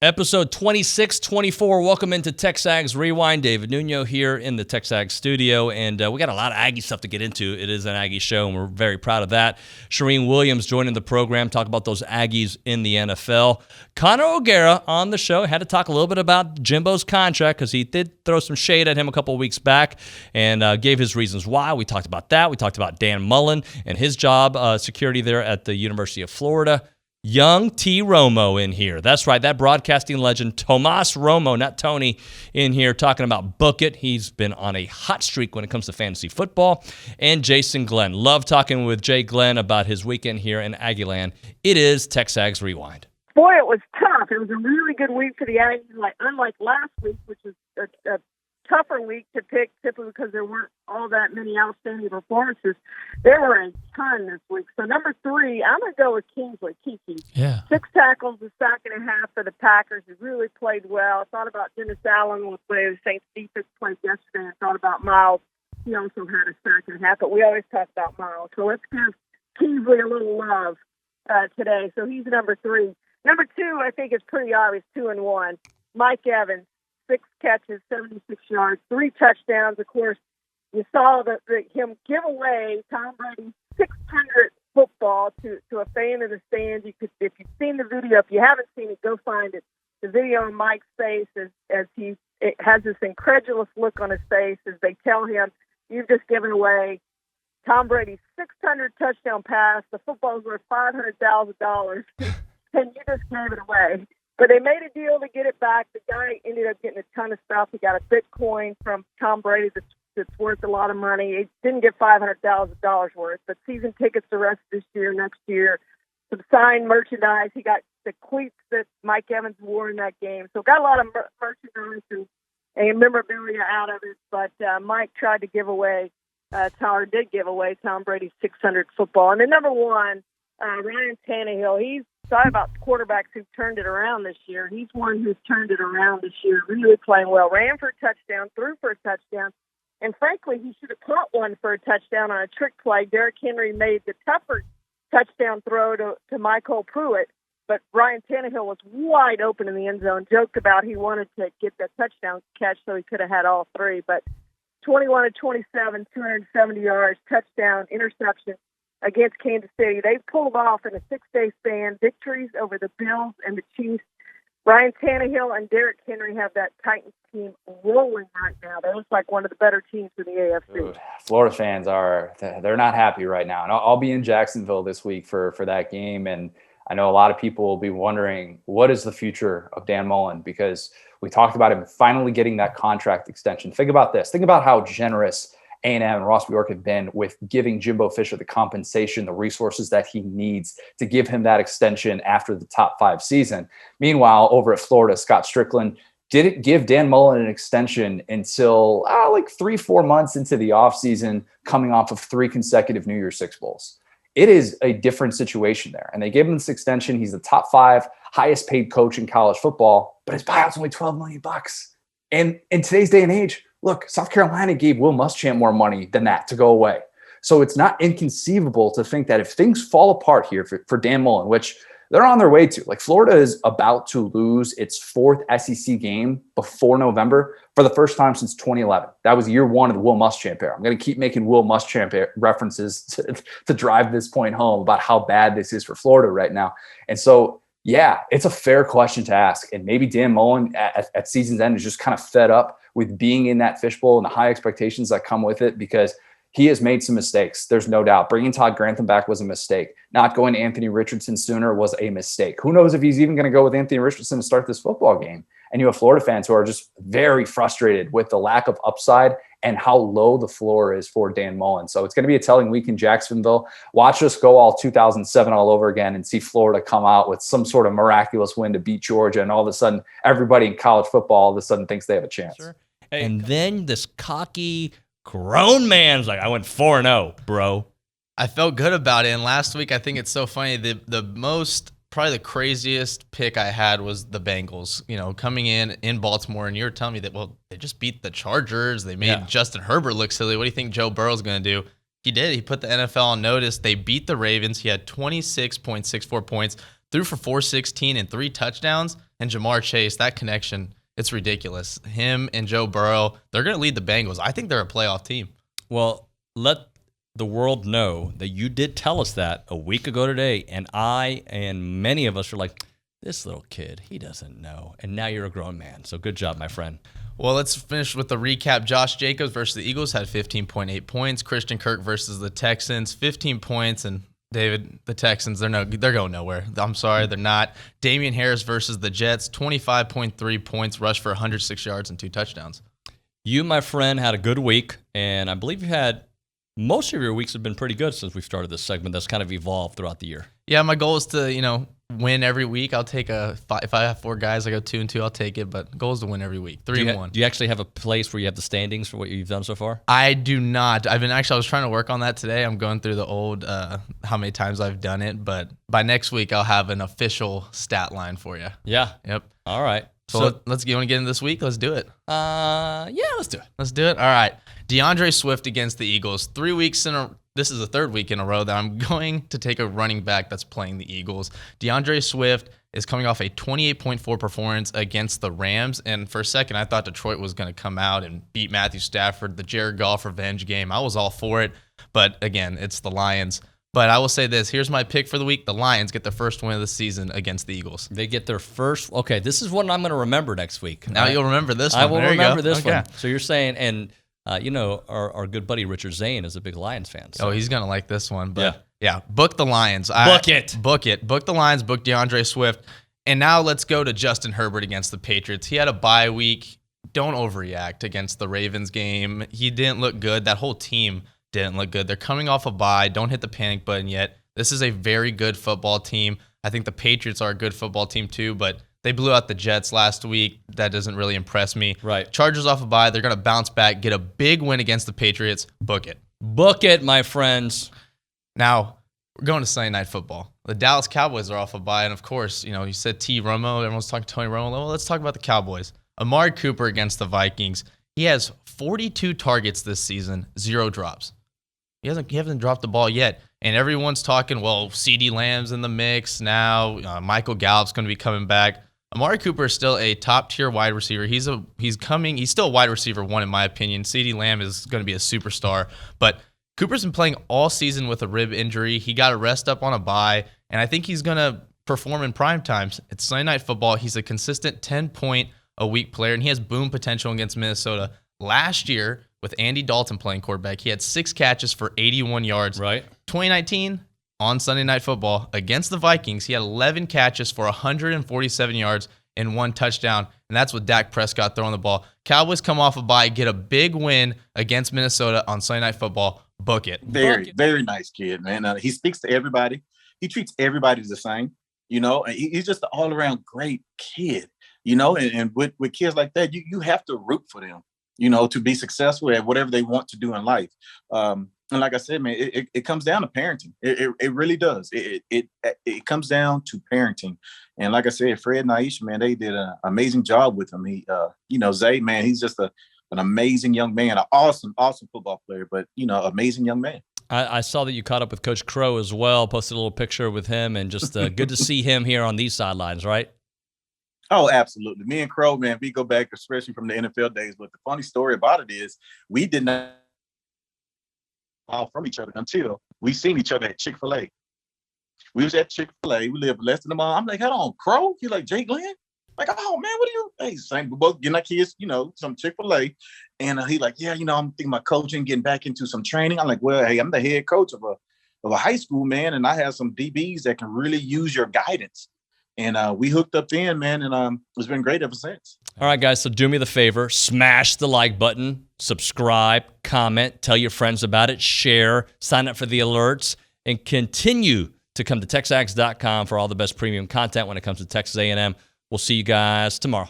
Episode 2624. Welcome into TexAgs Rewind. David Nuno here in the TexAgs studio, and we got a lot of Aggie stuff to get into. It is an Aggie show, and we're very proud of that. Charean Williams joining the program, talk about those Aggies in the NFL. Connor O'Gara on the show. Had to talk a little bit about Jimbo's contract because he did throw some shade at him a couple of weeks back and gave his reasons why. We talked about that. We talked about Dan Mullen and his job security there at the University of Florida. Young T. Romo in here. That's right, that broadcasting legend, Tomas Romo, not Tony, in here talking about Book It. He's been on a hot streak when it comes to fantasy football. And Jason Glenn. Love talking with Jay Glenn about his weekend here in Aggieland. It is TexAgs Rewind. Boy, it was tough. It was a really good week for the Aggies, unlike last week, which was a tougher week to pick simply because there weren't all that many outstanding performances. There were a ton this week. So number 3, I'm going to go with Kiki. Yeah. 6 tackles, a sack and a half for the Packers. He really played well. I thought about Dennis Allen with the Saints defense played yesterday. I thought about Miles. He also had a sack and a half, but we always talk about Miles. So let's give Kingsley a little love today. So he's number 3. Number 2, I think is pretty obvious, 2 and 1. Mike Evans. 6 catches, 76 yards, 3 touchdowns. Of course, you saw him give away Tom Brady's 600th football to a fan in the stands. If you've seen the video, if you haven't seen it, go find it. The video on Mike's face as he has this incredulous look on his face as they tell him, "You've just given away Tom Brady's 600 touchdown pass. The football's worth $500,000, and you just gave it away." But they made a deal to get it back. The guy ended up getting a ton of stuff. He got a Bitcoin from Tom Brady that's worth a lot of money. He didn't get $500,000 worth, but season tickets the rest of this year, next year, some signed merchandise. He got the cleats that Mike Evans wore in that game. So got a lot of merchandise and memorabilia out of it. But Mike tried to give away, did give away Tom Brady's 600 football. And then number 1, Ryan Tannehill. He's talking about quarterbacks who turned it around this year. He's one who's turned it around this year, really playing well. Ran for a touchdown, threw for a touchdown, and frankly, he should have caught one for a touchdown on a trick play. Derrick Henry made the tougher touchdown throw to Michael Pruitt, but Ryan Tannehill was wide open in the end zone. Joked about he wanted to get that touchdown catch so he could have had all 3, but 21-27, 270 yards, touchdown, interception against Kansas City. They pulled off in a 6-day span victories over the Bills and the Chiefs. Ryan Tannehill and Derrick Henry have that Titans team rolling right now. They look like one of the better teams in the AFC. Dude, Florida fans they're not happy right now. And I'll be in Jacksonville this week for that game. And I know a lot of people will be wondering, what is the future of Dan Mullen? Because we talked about him finally getting that contract extension. Think about this. Think about how generous A&M and Ross Bjork have been with giving Jimbo Fisher the compensation, the resources that he needs to give him that extension after the top 5 season. Meanwhile, over at Florida, Scott Strickland didn't give Dan Mullen an extension until 3-4 months into the offseason, coming off of 3 consecutive New Year's Six Bowls. It is a different situation there. And they gave him this extension. He's the top 5 highest paid coach in college football, but his buyout's only $12 million. And in today's day and age, look, South Carolina gave Will Muschamp more money than that to go away. So it's not inconceivable to think that if things fall apart here for Dan Mullen, which they're on their way to, like Florida is about to lose its 4th SEC game before November for the first time since 2011. That was year 1 of the Will Muschamp era. I'm going to keep making Will Muschamp references to drive this point home about how bad this is for Florida right now. And so, yeah, it's a fair question to ask. And maybe Dan Mullen at season's end is just kind of fed up with being in that fishbowl and the high expectations that come with it, because he has made some mistakes. There's no doubt. Bringing Todd Grantham back was a mistake. Not going to Anthony Richardson sooner was a mistake. Who knows if he's even going to go with Anthony Richardson to start this football game? And you have Florida fans who are just very frustrated with the lack of upside and how low the floor is for Dan Mullen. So it's going to be a telling week in Jacksonville. Watch us go all 2007 all over again and see Florida come out with some sort of miraculous win to beat Georgia. And all of a sudden, everybody in college football all of a sudden thinks they have a chance. Sure. And then this cocky grown man's like, I went 4-0, bro. I felt good about it. And last week, I think it's so funny. Probably the craziest pick I had was the Bengals, coming in Baltimore. And you were telling me that, well, they just beat the Chargers. They made Justin Herbert look silly. What do you think Joe Burrow's going to do? He did. He put the NFL on notice. They beat the Ravens. He had 26.64 points, threw for 416 and 3 touchdowns. and Jamar Chase, that connection, it's ridiculous. Him and Joe Burrow, they're going to lead the Bengals. I think they're a playoff team. Well, let the world know that you did tell us that a week ago today, and I and many of us are like, this little kid, he doesn't know. And now you're a grown man. So good job, my friend. Well, let's finish with the recap. Josh Jacobs versus the Eagles had 15.8 points. Christian Kirk versus the Texans, 15 points. And David, the Texans, they're going nowhere. I'm sorry, they're not. Damian Harris versus the Jets, 25.3 points, rushed for 106 yards and 2 touchdowns. You, my friend, had a good week, and I believe you had most of your weeks have been pretty good since we started this segment. That's kind of evolved throughout the year. Yeah, my goal is to, win every week. I'll take if I have 4 guys, I go 2-2, I'll take it. But goal is to win every week. 3-1. Do you actually have a place where you have the standings for what you've done so far? I do not. I was trying to work on that today. I'm going through the old how many times I've done it. But by next week, I'll have an official stat line for you. Yeah. Yep. All right. So you want to get in this week? Let's do it. Yeah, let's do it. Let's do it. All right. Deandre Swift against the Eagles. 3 weeks this is the 3rd week in a row that I'm going to take a running back that's playing the Eagles. Deandre Swift is coming off a 28.4 performance against the Rams. And for a second, I thought Detroit was going to come out and beat Matthew Stafford, the Jared Goff revenge game. I was all for it. But again, it's the Lions. But I will say this. Here's my pick for the week. The Lions get their first win of the season against the Eagles. They get their first. Okay, this is one I'm going to remember next week. Now you'll remember this one. I will remember this one. So you're saying, and our good buddy Richard Zane is a big Lions fan. So. Oh, he's going to like this one. But yeah, book the Lions. Book it. Book the Lions. Book DeAndre Swift. And now let's go to Justin Herbert against the Patriots. He had a bye week. Don't overreact against the Ravens game. He didn't look good. That whole team didn't look good. They're coming off a bye. Don't hit the panic button yet. This is a very good football team. I think the Patriots are a good football team too, but they blew out the Jets last week. That doesn't really impress me. Right. Chargers off a bye. They're going to bounce back, get a big win against the Patriots. Book it. Book it, my friends. Now, we're going to Sunday Night Football. The Dallas Cowboys are off a bye, and of course, you said T. Romo. Everyone's talking Tony Romo. Well, let's talk about the Cowboys. Amari Cooper against the Vikings. He has 42 targets this season, 0 drops. He hasn't dropped the ball yet. And everyone's talking, well, CeeDee Lamb's in the mix now. Michael Gallup's going to be coming back. Amari Cooper is still a top-tier wide receiver. He's still a wide receiver 1 in my opinion. CeeDee Lamb is going to be a superstar. But Cooper's been playing all season with a rib injury. He got a rest up on a bye, and I think he's going to perform in prime times. It's Sunday Night Football. He's a consistent 10-point-a-week player, and he has boom potential against Minnesota. Last year, with Andy Dalton playing quarterback, he had 6 catches for 81 yards. Right. 2019, on Sunday Night Football, against the Vikings, he had 11 catches for 147 yards and 1 touchdown, and that's with Dak Prescott throwing the ball. Cowboys come off a bye, get a big win against Minnesota on Sunday Night Football. Book it. Very nice kid, man. He speaks to everybody. He treats everybody the same, and he's just an all-around great kid, and with kids like that, you have to root for them, to be successful at whatever they want to do in life. And like I said, man, it comes down to parenting. It really does. It comes down to parenting. And like I said, Fred and Aisha, man, they did an amazing job with him. Zay, man, he's just an amazing young man, an awesome football player, but, amazing young man. I saw that you caught up with Coach Crow as well, posted a little picture with him, and just good to see him here on these sidelines, right? Oh, absolutely. Me and Crow, man, we go back, especially from the NFL days. But the funny story about it is we did not from each other until we seen each other at Chick-fil-A. We was at Chick-fil-A. We lived less than a mile. I'm like, hold on, Crow? He like, Jake Glenn? Like, oh, man, what are you? Hey, same. We both getting our kids, some Chick-fil-A. And he like, yeah, I'm thinking about coaching, getting back into some training. I'm like, well, hey, I'm the head coach of a high school, man, and I have some DBs that can really use your guidance. And we hooked up then, man, and it's been great ever since. All right, guys, so do me the favor. Smash the like button, subscribe, comment, tell your friends about it, share, sign up for the alerts, and continue to come to TexAgs.com for all the best premium content when it comes to Texas A&M. We'll see you guys tomorrow.